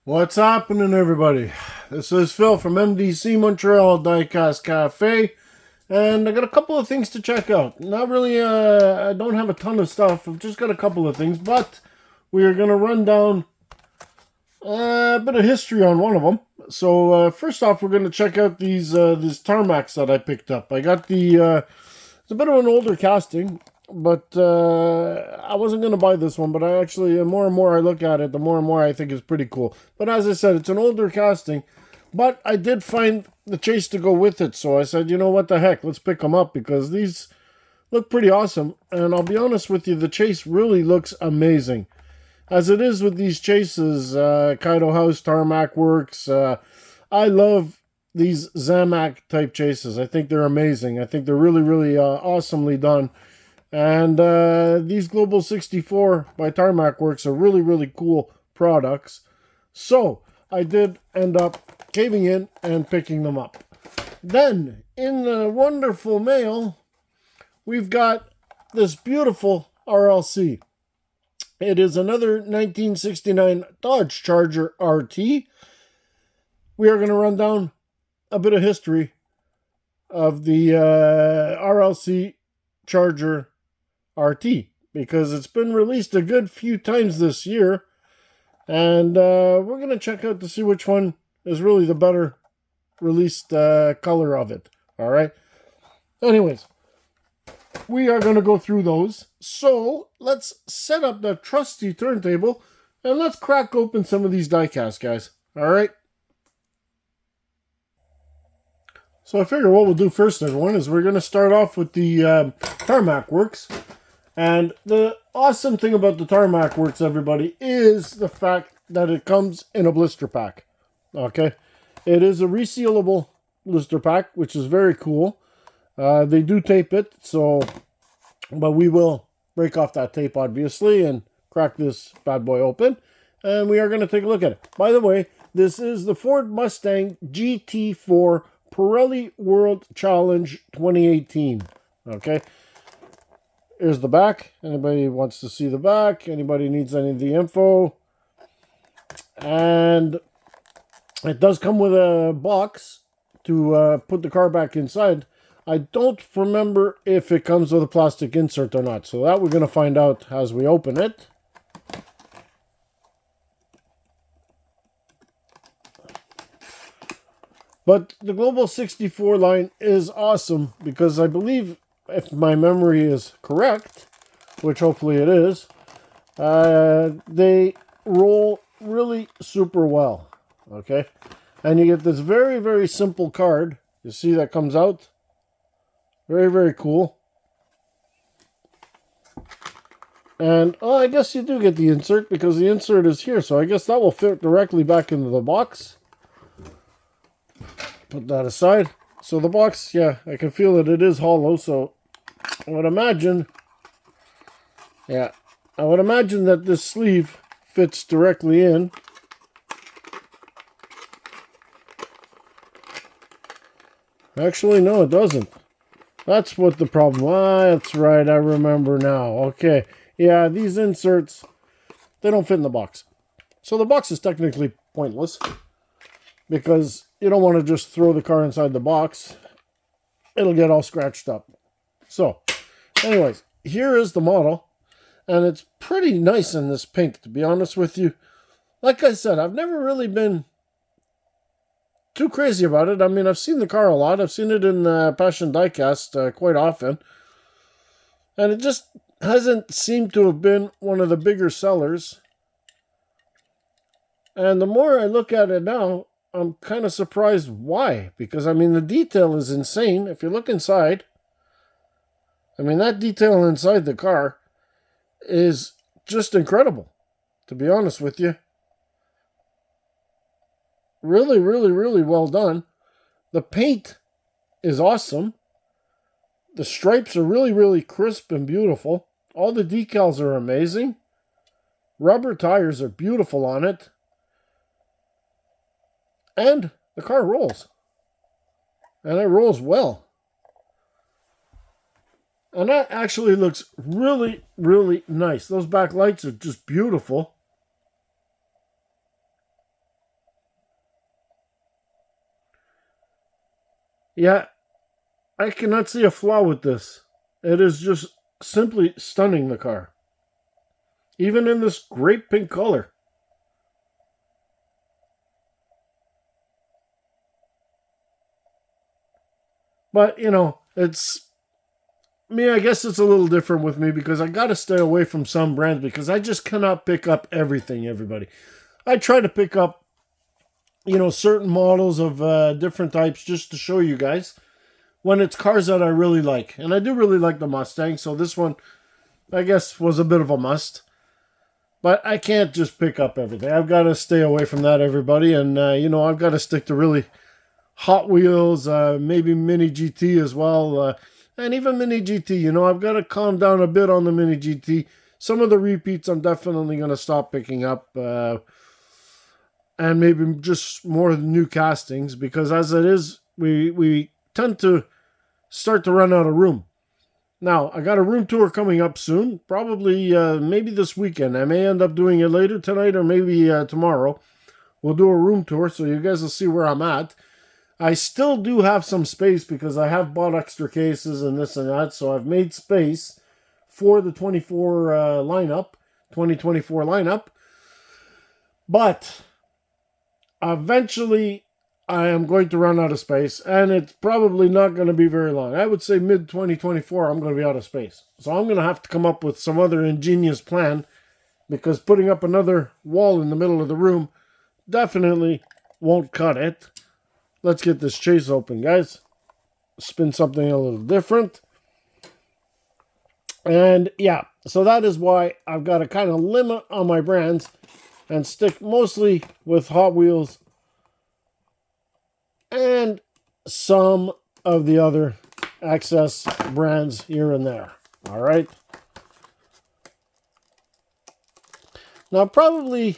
What's happening, everybody? This is Phil from MDC Montreal Diecast Cafe, and I got a couple of things to check out. Not really, I don't have a ton of stuff. I've just got a couple of things, but we are going to run down a bit of history on one of them. So first off, we're going to check out these Tarmacs that I picked up. I got it's a bit of an older casting, but I wasn't going to buy this one, but I actually, the more and more I look at it, the more and more I think it's pretty cool. But as I said, it's an older casting, but I did find the chase to go with it. So I said, you know what the heck, let's pick them up because these look pretty awesome. And I'll be honest with you, the chase really looks amazing. As it is with these chases, Kaido House, Tarmac Works, I love these Zamac type chases. I think they're amazing. I think they're really, really awesomely done. And these global64 by Tarmac Works are really, really cool products. So I did end up caving in and picking them up. Then, in the wonderful mail, we've got this beautiful RLC. It is another 1969 Dodge Charger RT. We are going to run down a bit of history of the RLC Charger RT, because it's been released a good few times this year, and we're going to check out to see which one is really the better released color of it. All right. Anyways, we are going to go through those. So let's set up the trusty turntable and let's crack open some of these diecast, guys. All right. So I figure what we'll do first, everyone, is we're going to start off with the Tarmac Works. And the awesome thing about the Tarmac Works, everybody, is the fact that it comes in a blister pack. Okay? It is a resealable blister pack, which is very cool. They do tape it, so, but we will break off that tape, obviously, and crack this bad boy open. And we are going to take a look at it. By the way, this is the Ford Mustang GT4 Pirelli World Challenge 2018. Okay? Here's the back. Anybody wants to see the back? Anybody needs any of the info? And it does come with a box to put the car back inside. I don't remember if it comes with a plastic insert or not. So that we're going to find out as we open it. But the global64 line is awesome because I believe, if my memory is correct, which hopefully it is, they roll really super well, okay? And you get this very, very simple card. You see that comes out? Very, very cool. And, oh, I guess you do get the insert because the insert is here, so I guess that will fit directly back into the box. Put that aside. So the box, yeah, I can feel that it is hollow, so I would imagine, yeah, I would imagine that this sleeve fits directly in. Actually, no, it doesn't. That's what the problem. That's right, I remember now. Okay, yeah, these inserts, they don't fit in the box. So the box is technically pointless because you don't want to just throw the car inside the box. It'll get all scratched up. So, anyways, here is the model, and it's pretty nice in this pink, to be honest with you. Like I said, I've never really been too crazy about it. I mean, I've seen the car a lot. I've seen it in Passion Diecast quite often, and it just hasn't seemed to have been one of the bigger sellers. And the more I look at it now, I'm kind of surprised why. Because, I mean, the detail is insane. If you look inside, I mean, that detail inside the car is just incredible, to be honest with you. Really, really, really well done. The paint is awesome. The stripes are really, really crisp and beautiful. All the decals are amazing. Rubber tires are beautiful on it. And the car rolls. And it rolls well. And that actually looks really, really nice. Those back lights are just beautiful. Yeah, I cannot see a flaw with this. It is just simply stunning, the car. Even in this great pink color. But, you know, it's me. I guess it's a little different with me because I got to stay away from some brands because I just cannot pick up everything, everybody. I try to pick up, you know, certain models of different types just to show you guys when it's cars that I really like. And I do really like the Mustang, so this one, I guess, was a bit of a must. But I can't just pick up everything. I've got to stay away from that, everybody. And, you know, I've got to stick to really Hot Wheels, maybe Mini GT as well. And even Mini GT, you know, I've got to calm down a bit on the Mini GT. Some of the repeats I'm definitely going to stop picking up. And maybe just more new castings. Because as it is, we tend to start to run out of room. Now, I got a room tour coming up soon, probably maybe this weekend. I may end up doing it later tonight or maybe tomorrow. We'll do a room tour so you guys will see where I'm at. I still do have some space because I have bought extra cases and this and that, so I've made space for the 2024 lineup. But eventually I am going to run out of space, and it's probably not going to be very long. I would say mid-2024, I'm going to be out of space. So I'm going to have to come up with some other ingenious plan, because putting up another wall in the middle of the room definitely won't cut it. Let's get this chase open, guys. Spin something a little different. And yeah, so that is why I've got to kind of limit on my brands and stick mostly with Hot Wheels and some of the other excess brands here and there. All right. Now, probably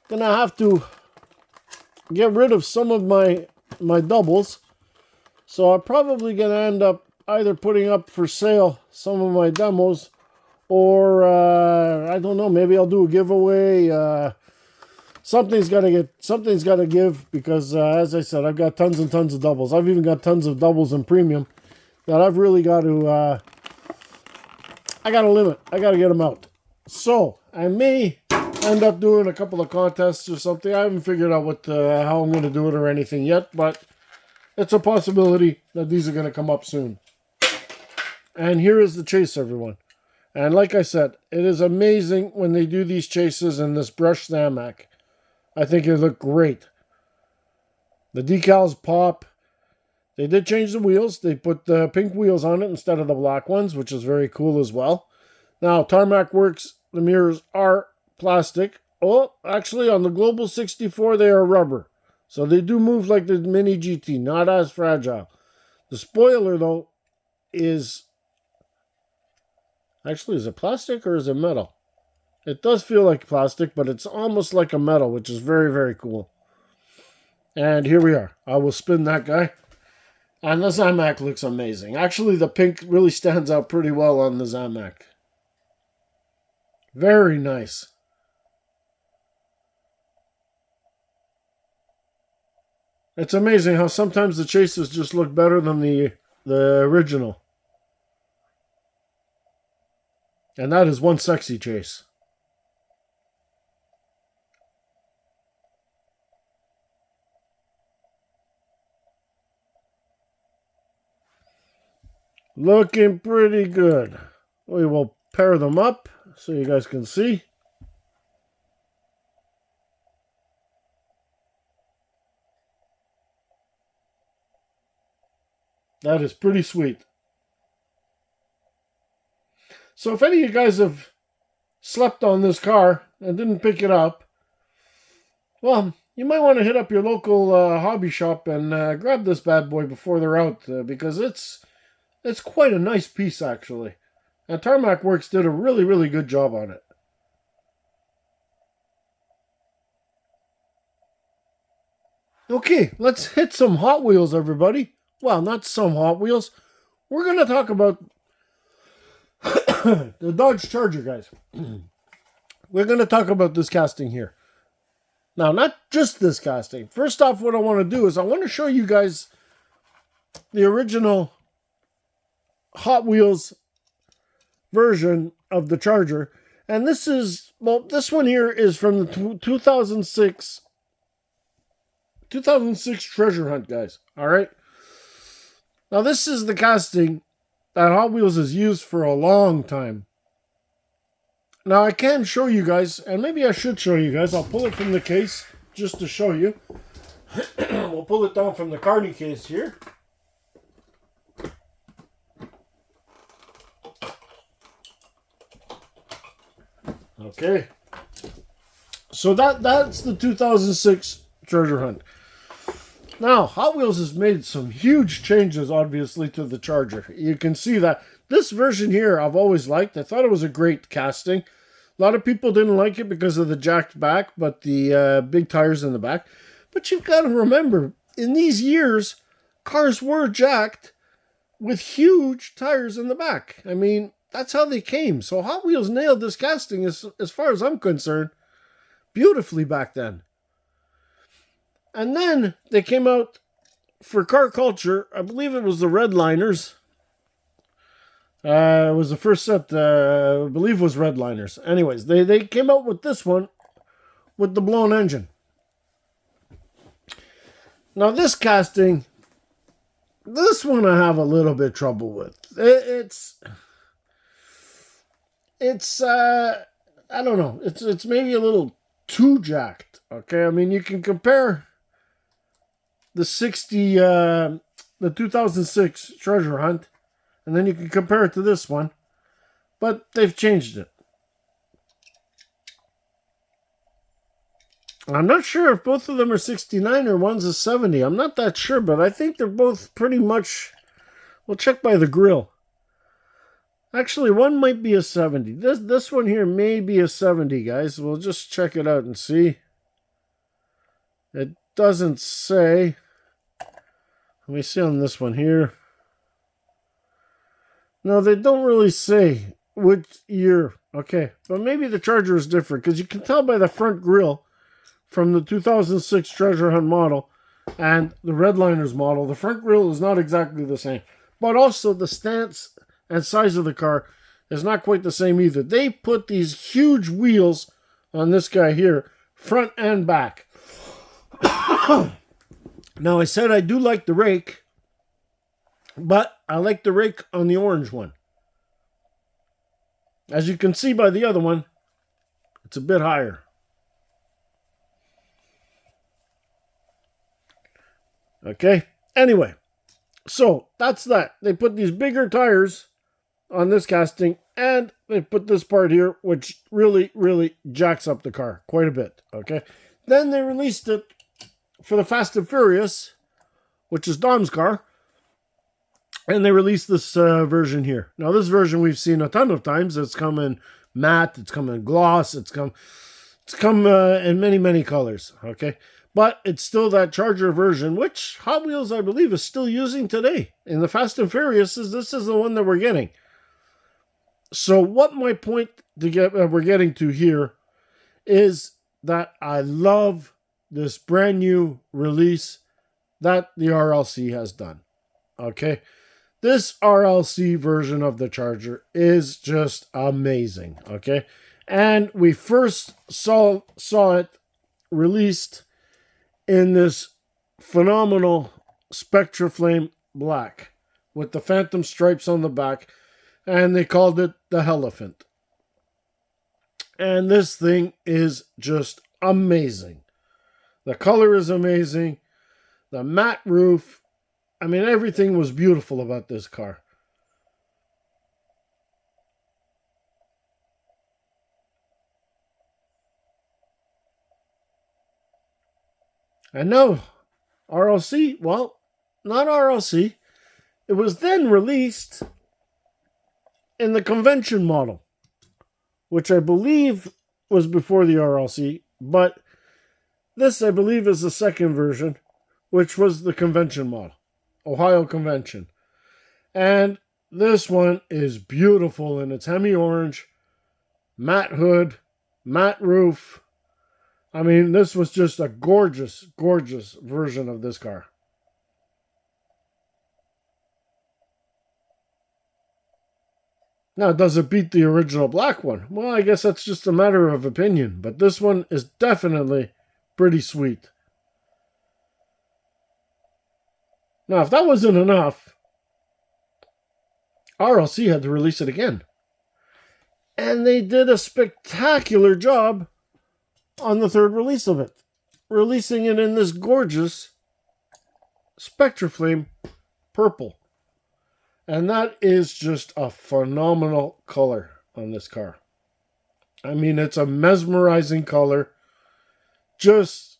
gonna have to get rid of some of my doubles. So I'm probably gonna end up either putting up for sale some of my demos, or I don't know, maybe I'll do a giveaway. Something's got to give, because as I said, I've got tons and tons of doubles. I've even got tons of doubles in premium that I've really got to I got to limit. I got to get them out. So I may end up doing a couple of contests or something. I haven't figured out how I'm going to do it or anything yet, but it's a possibility that these are going to come up soon. And here is the chase, everyone. And like I said, it is amazing when they do these chases in this brushed Tarmac. I think it looked great. The decals pop. They did change the wheels. They put the pink wheels on it instead of the black ones, which is very cool as well. Now, Tarmac works. The mirrors are plastic. Oh, actually, on the Global 64, they are rubber. So they do move like the Mini GT, not as fragile. The spoiler, though, is... Actually, is it plastic or is it metal? It does feel like plastic, but it's almost like a metal, which is very, very cool. And here we are. I will spin that guy. And the Tarmac looks amazing. Actually, the pink really stands out pretty well on the Tarmac. Very nice. It's amazing how sometimes the chases just look better than the original. And that is one sexy chase. Looking pretty good. We will pair them up so you guys can see. That is pretty sweet. So if any of you guys have slept on this car and didn't pick it up, well, you might want to hit up your local hobby shop and grab this bad boy before they're out, because it's quite a nice piece, actually. And Tarmac Works did a really, really good job on it. Okay, let's hit some Hot Wheels, everybody. Well, not some Hot Wheels. We're going to talk about the Dodge Charger, guys. We're going to talk about this casting here. Now, not just this casting. First off, what I want to do is I want to show you guys the original Hot Wheels version of the Charger. And this is, well, this one here is from the 2006 treasure hunt, guys. All right. Now, this is the casting that Hot Wheels has used for a long time. Now, I can show you guys, and maybe I should show you guys. I'll pull it from the case just to show you. We'll pull it down from the carny case here. Okay. So that's the 2006 treasure hunt. Now, Hot Wheels has made some huge changes, obviously, to the Charger. You can see that. This version here, I've always liked. I thought it was a great casting. A lot of people didn't like it because of the jacked back, but the big tires in the back. But you've got to remember, in these years, cars were jacked with huge tires in the back. I mean, that's how they came. So Hot Wheels nailed this casting, as far as I'm concerned, beautifully back then. And then they came out for car culture. I believe it was the Redliners. It was the first set, I believe it was Redliners. Anyways, they came out with this one with the blown engine. Now this casting, this one I have a little bit trouble with. It's I don't know. It's maybe a little too jacked. Okay, I mean, you can compare the 2006 treasure hunt, and then you can compare it to this one, but they've changed it. I'm not sure if both of them are 69 or one's a 70. I'm not that sure, but I think they're both pretty much... We'll check by the grill. Actually, one might be a 70. This one here may be a 70, guys. We'll just check it out and see. It doesn't say. Let me see on this one here. No, they don't really say which year. Okay, but maybe the Charger is different, because you can tell by the front grille from the 2006 treasure hunt model and the Redliners model. The front grille is not exactly the same, but also the stance and size of the car is not quite the same either. They put these huge wheels on this guy here, front and back. Now, I said I do like the rake, but I like the rake on the orange one. As you can see by the other one, it's a bit higher. Okay, anyway, so that's that. They put these bigger tires on this casting, and they put this part here, which really, really jacks up the car quite a bit, okay? Then they released it for the Fast and Furious, which is Dom's car, and they released this version here. Now, this version we've seen a ton of times. It's come in matte, it's come in gloss, it's come in many, many colors, okay? But it's still that Charger version, which Hot Wheels, I believe, is still using today. In the Fast and Furious, this is the one that we're getting. So what my point we're getting to here is that I love this brand new release that the RLC has done. Okay? This RLC version of the Charger is just amazing. Okay? And we first saw it released in this phenomenal Spectra Flame Black with the phantom stripes on the back, and they called it the Elephant. And this thing is just amazing. The color is amazing. The matte roof. I mean, everything was beautiful about this car. And now, RLC, well, not RLC. It was then released in the convention model, which I believe was before the RLC, but this, I believe, is the second version, which was the convention model, Ohio Convention. And this one is beautiful in its hemi-orange, matte hood, matte roof. I mean, this was just a gorgeous, gorgeous version of this car. Now, does it beat the original black one? Well, I guess that's just a matter of opinion, but this one is definitely pretty sweet. Now, if that wasn't enough, RLC had to release it again. And they did a spectacular job on the third release of it, releasing it in this gorgeous Spectraflame purple. And that is just a phenomenal color on this car. I mean, it's a mesmerizing color. Just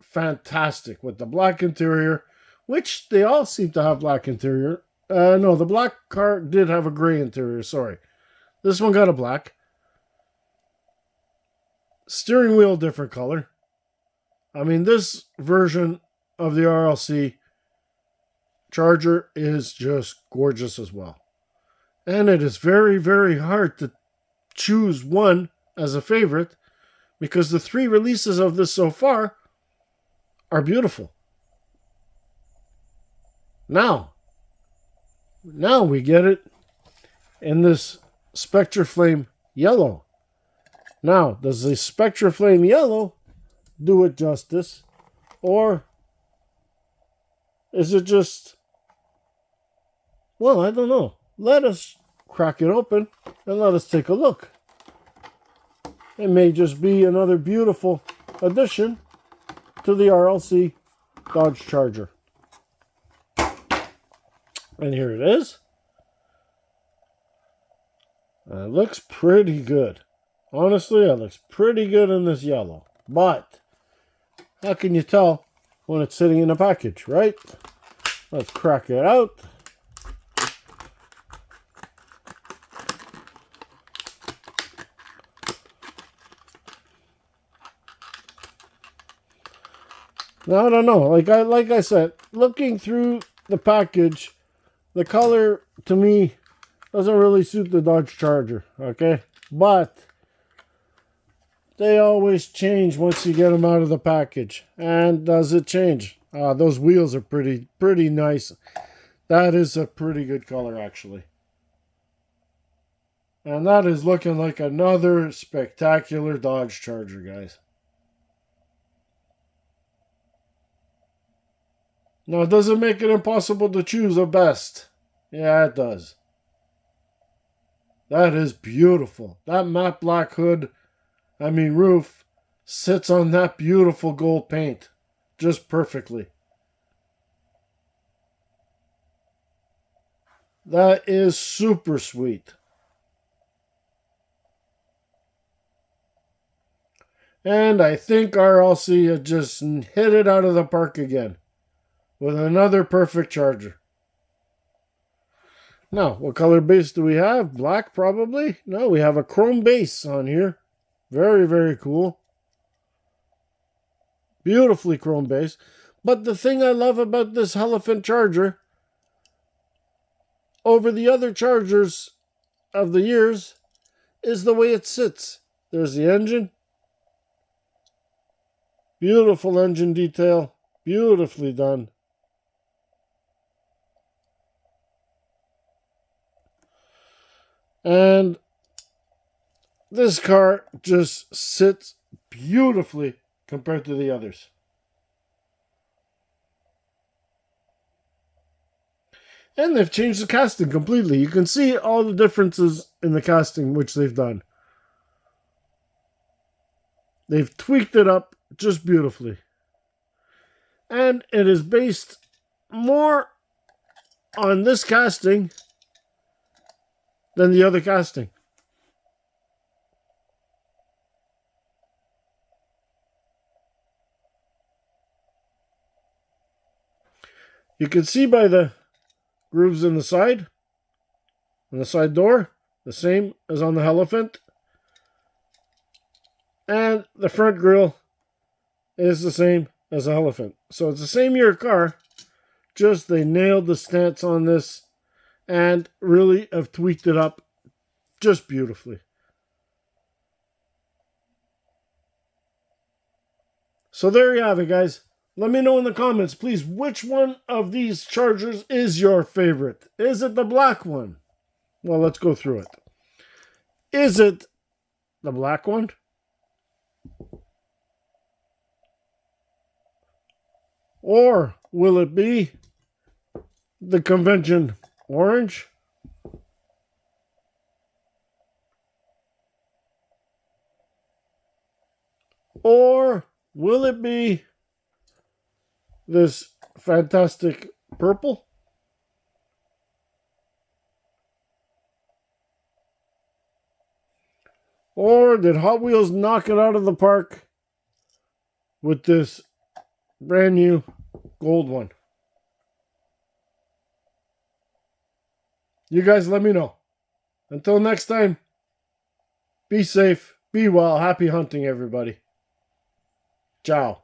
fantastic with the black interior, which they all seem to have black interior. No, the black car did have a gray interior, sorry. This one got a black. Steering wheel, different color. I mean, this version of the RLC Charger is just gorgeous as well. And it is very, very hard to choose one as a favorite because the 3 releases of this so far are beautiful. Now we get it in this Spectraflame yellow. Now, does the Spectraflame yellow do it justice? Or is it just... Well, I don't know. Let us crack it open and let us take a look. It may just be another beautiful addition to the RLC Dodge Charger. And here it is. It looks pretty good. Honestly, it looks pretty good in this yellow. But how can you tell when it's sitting in a package, right? Let's crack it out. Now, I don't know. Like I said, looking through the package, the color to me doesn't really suit the Dodge Charger, okay? But they always change once you get them out of the package. And does it change? Those wheels are pretty nice. That is a pretty good color, actually. And that is looking like another spectacular Dodge Charger, guys. Now, does it make it impossible to choose a best? Yeah, it does. That is beautiful. That matte black hood, roof, sits on that beautiful gold paint just perfectly. That is super sweet. And I think RLC had just hit it out of the park again with another perfect Charger. Now, what color base do we have? Black, probably? No, we have a chrome base on here. Very, very cool. Beautifully chrome base. But the thing I love about this Elephant Charger, over the other Chargers of the years, is the way it sits. There's the engine. Beautiful engine detail. Beautifully done. And this car just sits beautifully compared to the others. And they've changed the casting completely. You can see all the differences in the casting which they've done. They've tweaked it up just beautifully. And it is based more on this casting than the other casting. You can see by the grooves in the side, on the side door, the same as on the Elephant. And the front grille is the same as the Elephant. So it's the same year car, just they nailed the stance on this and really have tweaked it up just beautifully. So there you have it, guys. Let me know in the comments, please, which one of these Chargers is your favorite? Is it the black one? Well, let's go through it. Is it the black one? Or will it be the convention orange? Or will it be this fantastic purple? Or did Hot Wheels knock it out of the park with this brand new gold one? You guys let me know. Until next time, be safe, be well, happy hunting, everybody. Ciao.